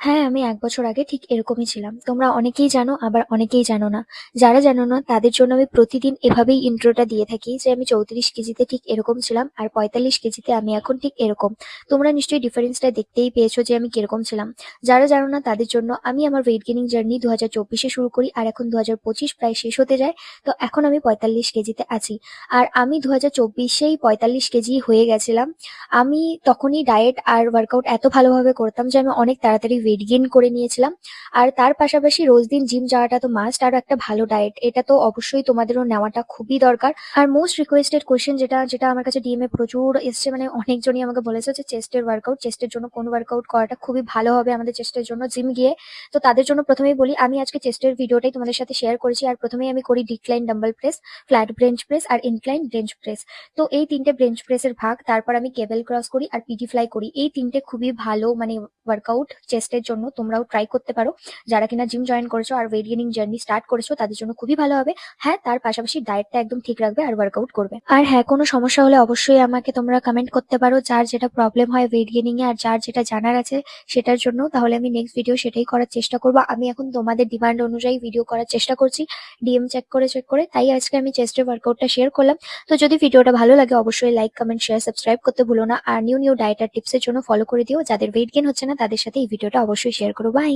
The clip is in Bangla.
হ্যাঁ, আমি ১ বছর আগে ঠিক এরকমই ছিলাম। তোমরা অনেকেই জানো, আবার অনেকেই জানো না। যারা জানো না তাদের জন্য আমি প্রতিদিন এভাবেই ইন্ট্রোটা দিয়ে থাকি যে আমি ৩৪ কেজিতে ঠিক এরকম ছিলাম আর ৪৫ কেজিতে আমি এখন ঠিক এরকম। তোমরা নিশ্চয়ই ডিফারেন্সটা দেখতেই পেয়েছো যে আমি কিরকম ছিলাম। যারা জানো না তাদের জন্য আমি আমার ওয়েট গেইনিং জার্নি ২০২৪ এ শুরু করি আর এখন ২০২৫ প্রায় শেষ হতে যায়। তো এখন আমি ৪৫ কেজিতে আছি। আর আমি ২০২৪ এই ৪৫ কেজি হয়ে গেছিলাম। আমি তখনই ডায়েট আর ওয়ার্কআউট এত ভালোভাবে করতাম যে আমি অনেক তাড়াতাড়ি ওয়েট গেইন করে নিয়েছিলাম। আর তার পাশাপাশি রোজ দিন জিম যাওয়াটা তো মাস্ট, আর একটা ভালো ডায়েট এটা তো অবশ্যই তোমাদেরও নেওয়াটা খুবই দরকার। আর মোস্ট রিকোয়েস্টেড কোয়েশ্চেন যেটা যেটা আমার কাছে ডিএম এ প্রচুর এসছে, মানে অনেকজনই আমাকে বলেছে যে চেস্টের ওয়ার্কআউট, চেস্টের জন্য কোন ওয়ার্কআউট করাটা খুবই ভালো হবে আমাদের চেস্টের জন্য জিম গিয়ে। তো তাদের জন্য প্রথমেই বলি, আমি আজকে চেস্টের ভিডিওটাই তোমাদের সাথে শেয়ার করেছি। আর প্রথমেই আমি করি decline dumbbell press, flat bench press আর ইনক্লাইন বেঞ্চ প্রেস। তো এই ৩ টে বেঞ্চ প্রেসের ভাগ, তারপর আমি কেবল ক্রস করি আর পিটি ফ্লাই করি। এই ৩ টে খুবই ভালো মানে ওয়ার্কআউট চেস্টের জন্য, তোমরাও ট্রাই করতে পারো। যারা কিনা জিম জয়েন করেছো আর ওয়েট গেইনিং জার্নি স্টার্ট করেছো তাদের জন্য খুবই ভালো হবে। হ্যাঁ, তার পাশাপাশি ডায়েটটা একদম ঠিক রাখবে আর ওয়ার্কআউট করবে। আর হ্যাঁ, কোনো সমস্যা হলে অবশ্যই আমাকে তোমরা কমেন্ট করতে পারো, যার যেটা প্রবলেম হয় ওয়েট গেইনিং এ আর যার যেটা জানার আছে সেটার জন্য। তাহলে আমি নেক্সট ভিডিও সেটাই করার চেষ্টা করবো। আমি এখন তোমাদের ডিমান্ড অনুযায়ী ভিডিও করার চেষ্টা করছি, ডিএম চেক করে। তাই আজকে আমি চেস্টের ওয়ার্কআউটটা শেয়ার করলাম। তো যদি ভিডিওটা ভালো লাগে অবশ্যই লাইক, কমেন্ট, শেয়ার, সাবস্ক্রাইব করতে ভুলো না। আর নিউ ডায়েট আর টিপসের জন্য ফলো করে দিও। যাদের ওয়েট গেইন হচ্ছে না তাদের সাথে এই ভিডিওটা অবশ্যই শেয়ার করো। বাই।